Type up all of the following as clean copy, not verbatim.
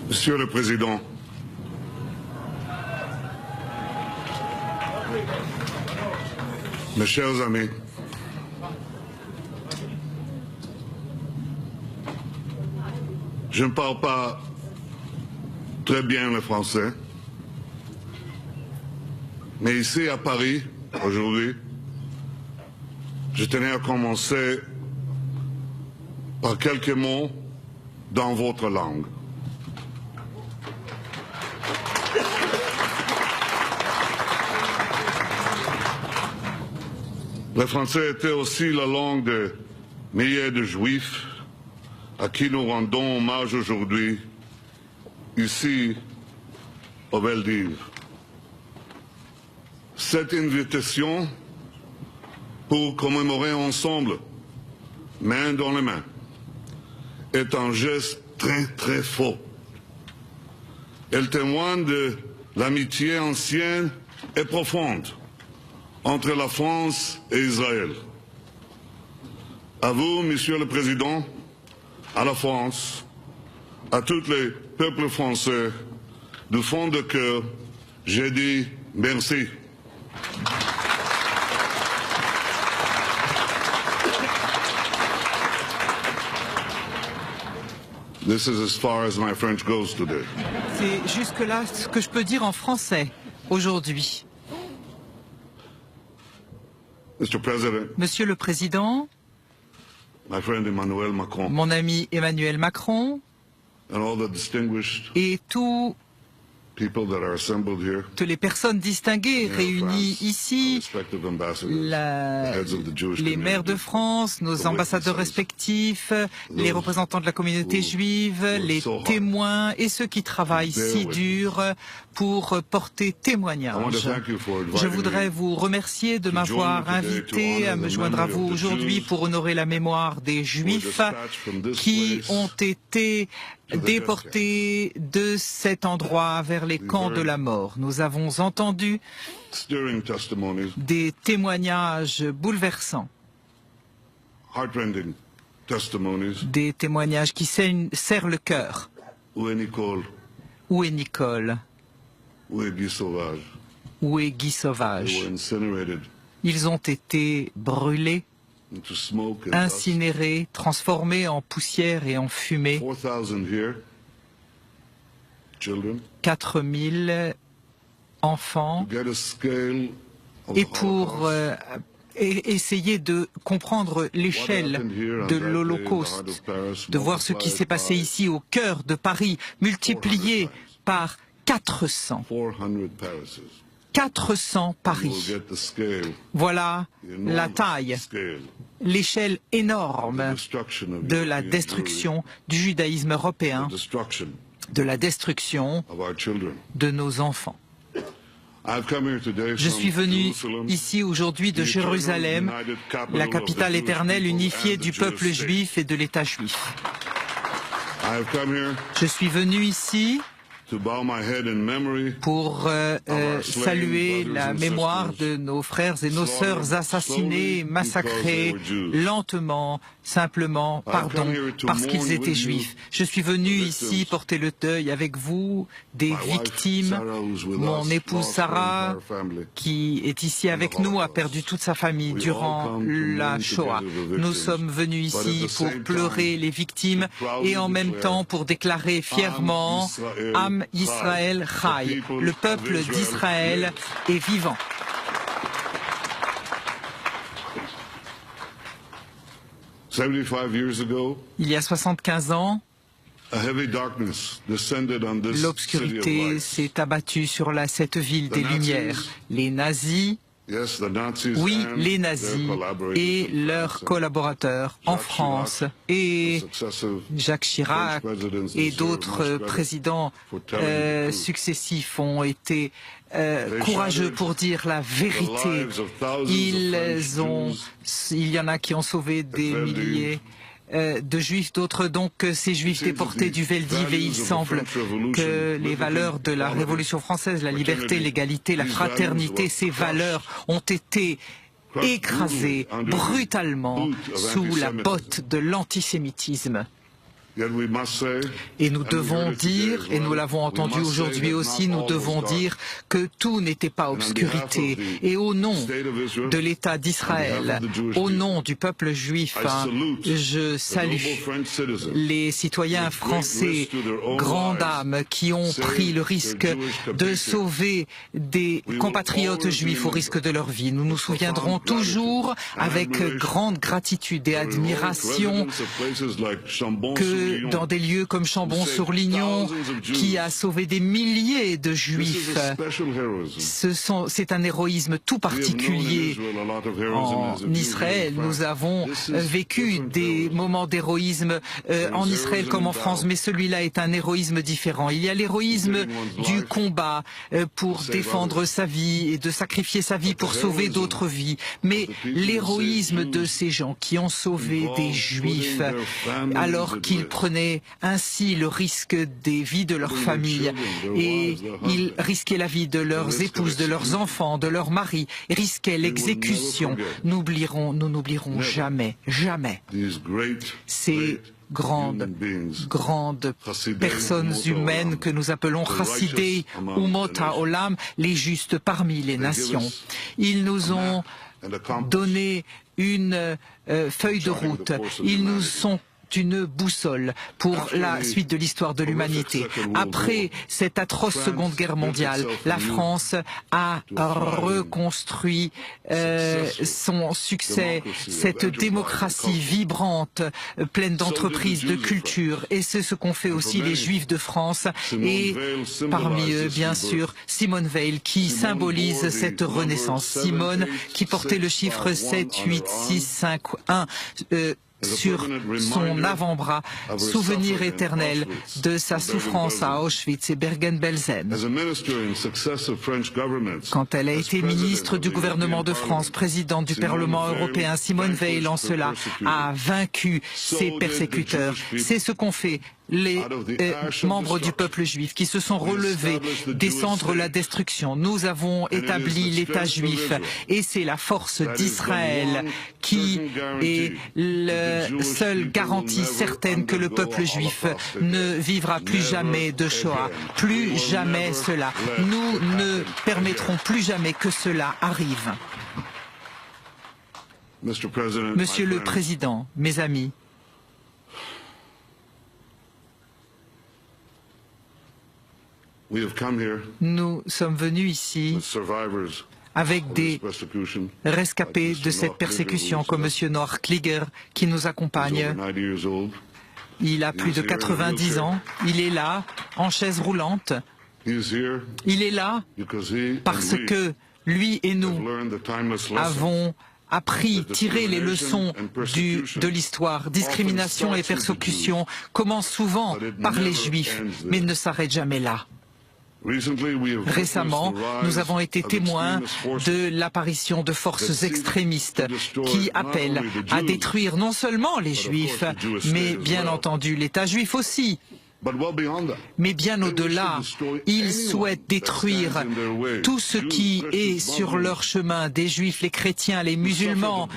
Monsieur le Président, mes chers amis, je ne parle pas très bien le français, mais ici à Paris, aujourd'hui, je tenais à commencer par quelques mots dans votre langue. Le français était aussi la langue de milliers de juifs à qui nous rendons hommage aujourd'hui, ici, au Veldiv. Cette invitation pour commémorer ensemble, main dans les mains, est un geste très fort. Elle témoigne de l'amitié ancienne et profonde entre la France et Israël. À vous, Monsieur le Président, à la France, à tous les peuples français, du fond de cœur, j'ai dit merci. This is as far as my French goes today. C'est jusque-là ce que je peux dire en français aujourd'hui. Mr. President, Monsieur le Président, my friend Emmanuel Macron, mon ami Emmanuel Macron and all the distinguished et toutes people that are assembled here, les personnes distinguées réunies ici, respective ambassadors, the heads of the Jewish les maires de community, France, nos ambassadeurs respectifs, les représentants de la communauté juive, les témoins et ceux qui travaillent si dur pour porter témoignage. Je voudrais vous remercier de m'avoir invité à me joindre à vous aujourd'hui pour honorer la mémoire des Juifs qui ont été déportés de cet endroit vers les camps de la mort. Nous avons entendu des témoignages bouleversants, des témoignages qui serrent le cœur. Où est Nicole? Où est Nicole? Où est Guy Sauvage? Où est Guy Sauvage? They were incinerated Ils ont été brûlés, into smoke and dust. incinérés, transformés en poussière et en fumée. 4,000 here, children. 4000 enfants. To get a scale of Et the pour Holocaust, essayer de comprendre l'échelle de l'Holocauste, de voir ce qui s'est passé ici au cœur de Paris, multiplié par 400. 400 Parises. 400 We'll Paris. get the scale, Voilà the la enormous taille, scale l'échelle of énorme the destruction of de la European destruction du judaïsme Jewry, européen, the destruction de la destruction of our children. de nos enfants. I've come here today Je from suis venu Jerusalem, ici aujourd'hui de the Jérusalem, eternal united capital la of the capitale Jewish éternelle people unifiée and the du Jewish peuple state. juif et de l'État juif. I have come here Je suis venu ici to bow my head in memory pour saluer la mémoire de nos frères et nos sœurs assassinés, massacrés lentement, simplement, parce qu'ils étaient juifs. Je suis venu ici porter le deuil avec vous des victimes. Mon épouse Sarah, qui est ici avec nous, a perdu toute sa famille durant la Shoah. Nous sommes venus ici pour pleurer les victimes et en même temps pour déclarer fièrement Am Yisrael Chai, le peuple d'Israël est vivant. Il y a 75 ans, l'obscurité s'est abattue sur cette ville des Lumières. Les nazis, oui, les nazis et leurs collaborateurs en France et Jacques Chirac et d'autres présidents successifs ont été courageux pour dire la vérité. Il y en a qui ont sauvé des milliers de juifs, d'autres donc ces juifs déportés du Veldiv, et il semble que les valeurs de la Révolution française, la liberté, l'égalité, la fraternité, ces valeurs ont été écrasées brutalement sous la botte de l'antisémitisme. Et nous devons dire, et nous l'avons entendu aujourd'hui aussi, nous devons dire que tout n'était pas obscurité. Et au nom de l'État d'Israël, au nom du peuple juif, je salue les citoyens français, grandes âmes, qui ont pris le risque de sauver des compatriotes juifs au risque de leur vie. Nous nous souviendrons toujours avec grande gratitude et admiration que dans des lieux comme Chambon-sur-Lignon, qui a sauvé des milliers de Juifs, c'est un héroïsme tout particulier. En Israël, nous avons vécu des moments d'héroïsme en Israël comme en France, mais celui-là est un héroïsme différent. Il y a l'héroïsme du combat pour défendre sa vie et de sacrifier sa vie pour sauver d'autres vies, mais l'héroïsme de ces gens qui ont sauvé des Juifs alors qu'ils prenaient ainsi le risque des vies de leurs familles, et ils risquaient la vie de leurs épouses, de leurs enfants, de leurs maris, risquaient l'exécution. Nous n'oublierons jamais, jamais ces grandes personnes humaines que nous appelons Chassidei Umot HaOlam, les justes parmi les nations. Ils nous ont donné une feuille de route. Ils nous sont une boussole pour la suite de l'histoire de l'humanité. Après cette atroce Seconde Guerre mondiale, la France a reconstruit son succès, cette démocratie vibrante, pleine d'entreprises, de culture, et c'est ce qu'ont fait aussi les Juifs de France, et parmi eux, bien sûr, Simone Veil, qui symbolise cette renaissance. Simone, qui portait le chiffre 7, 8, 6, 5, 1, sur son avant-bras, souvenir éternel de sa souffrance à Auschwitz et Bergen-Belsen. Quand elle a été ministre du gouvernement de France, présidente du Parlement européen, Simone Veil en cela a vaincu ses persécuteurs. C'est ce qu'ont fait les membres du peuple juif qui se sont relevés, descendre la destruction. Nous avons établi l'État juif, et c'est la force d'Israël qui est la seule garantie certaine que le peuple juif ne vivra plus jamais de Shoah, plus jamais cela. Nous ne permettrons plus jamais que cela arrive. Monsieur le Président, mes amis, nous sommes venus ici avec des rescapés de cette persécution, comme M. Noach Klieger, qui nous accompagne. Il a plus de 90 ans. Il est là, en chaise roulante. Il est là parce que lui et nous avons appris, tiré les leçons de l'histoire. Discrimination et persécution commencent souvent par les Juifs, mais ne s'arrêtent jamais là. Récemment, nous avons été témoins de l'apparition de forces extrémistes qui appellent à détruire non seulement les Juifs, mais bien entendu l'État juif aussi. Mais bien au-delà, ils souhaitent détruire tout ce qui est sur leur chemin, des Juifs, les chrétiens, les musulmans,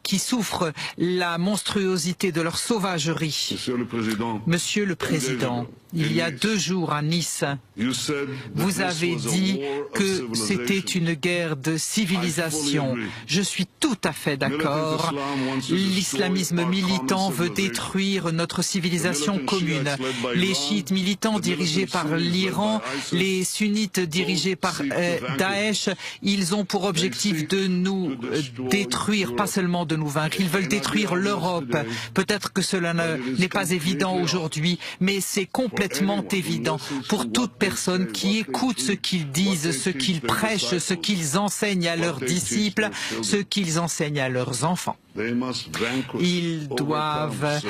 qui souffrent la monstruosité de leur sauvagerie. Monsieur le Président, il y a 2 jours à Nice, vous avez dit que c'était une guerre de civilisation. Je suis tout à fait d'accord. L'islamisme militant veut détruire notre civilisation commune. Les chiites militants dirigés par l'Iran, les sunnites dirigés par Daesh, ils ont pour objectif de nous détruire, pas seulement de nous vaincre. Ils veulent détruire l'Europe. Peut-être que cela n'est pas évident aujourd'hui, mais c'est complètement évident pour toute personne qui écoute ce qu'ils disent, ce qu'ils prêchent, ce qu'ils enseignent à leurs disciples, ce qu'ils enseignent à leurs enfants. Ils doivent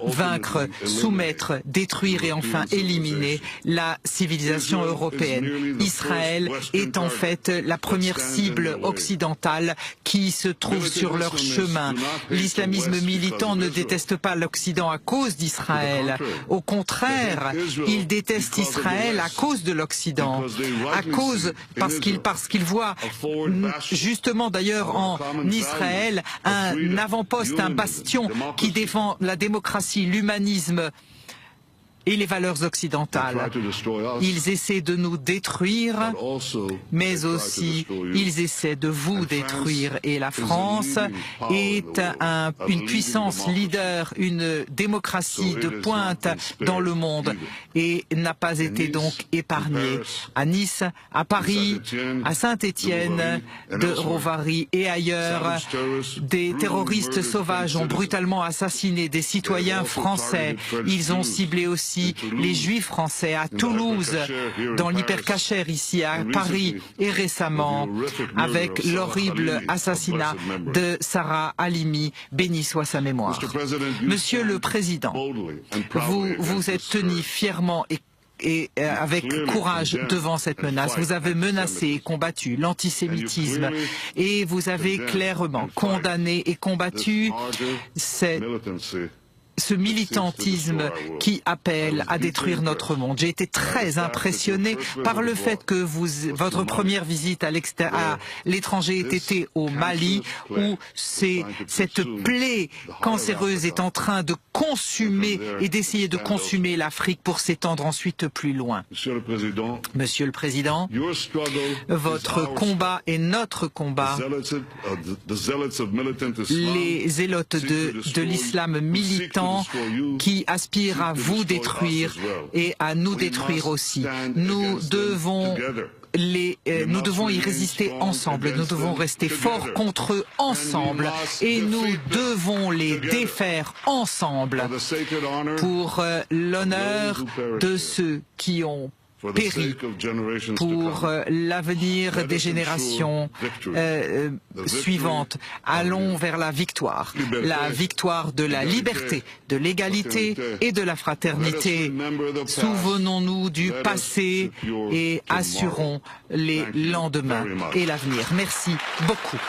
vaincre, soumettre, détruire et enfin éliminer la civilisation européenne. Israël est en fait la première cible occidentale qui se trouve sur leur chemin. L'islamisme militant ne déteste pas l'Occident à cause d'Israël. Au contraire, il déteste Israël à cause de l'Occident, parce qu'il voit justement d'ailleurs en Israël un avant-poste, un bastion qui défend la démocratie, l'humanisme et les valeurs occidentales. Ils essaient de nous détruire, mais aussi ils essaient de vous détruire. Et la France est une puissance leader, une démocratie de pointe dans le monde et n'a pas été donc épargnée. À Nice, à Paris, à Saint-Étienne, de Rovary et ailleurs, des terroristes sauvages ont brutalement assassiné des citoyens français. Ils ont ciblé aussi les Juifs français à Toulouse, dans l'Hypercacher ici à Paris et récemment avec l'horrible assassinat de Sarah Halimi, béni soit sa mémoire. Monsieur le Président, vous vous êtes tenu fièrement et avec courage devant cette menace. Vous avez menacé et combattu l'antisémitisme et vous avez clairement condamné et combattu ce militantisme qui appelle à détruire notre monde. J'ai été très impressionné par le fait que votre première visite à l'étranger ait été au Mali, où cette plaie cancéreuse est en train de consumer et d'essayer de consumer l'Afrique pour s'étendre ensuite plus loin. Monsieur le Président, votre combat est notre combat. Les zélotes de l'islam militant qui aspirent à vous détruire et à nous détruire aussi. Nous devons y résister ensemble, nous devons rester forts contre eux ensemble et nous devons les défaire ensemble pour l'honneur de ceux qui ont péri, pour l'avenir des générations suivantes. Allons vers la victoire de la liberté, de l'égalité et de la fraternité. Souvenons-nous du passé et assurons les lendemains et l'avenir. Merci beaucoup.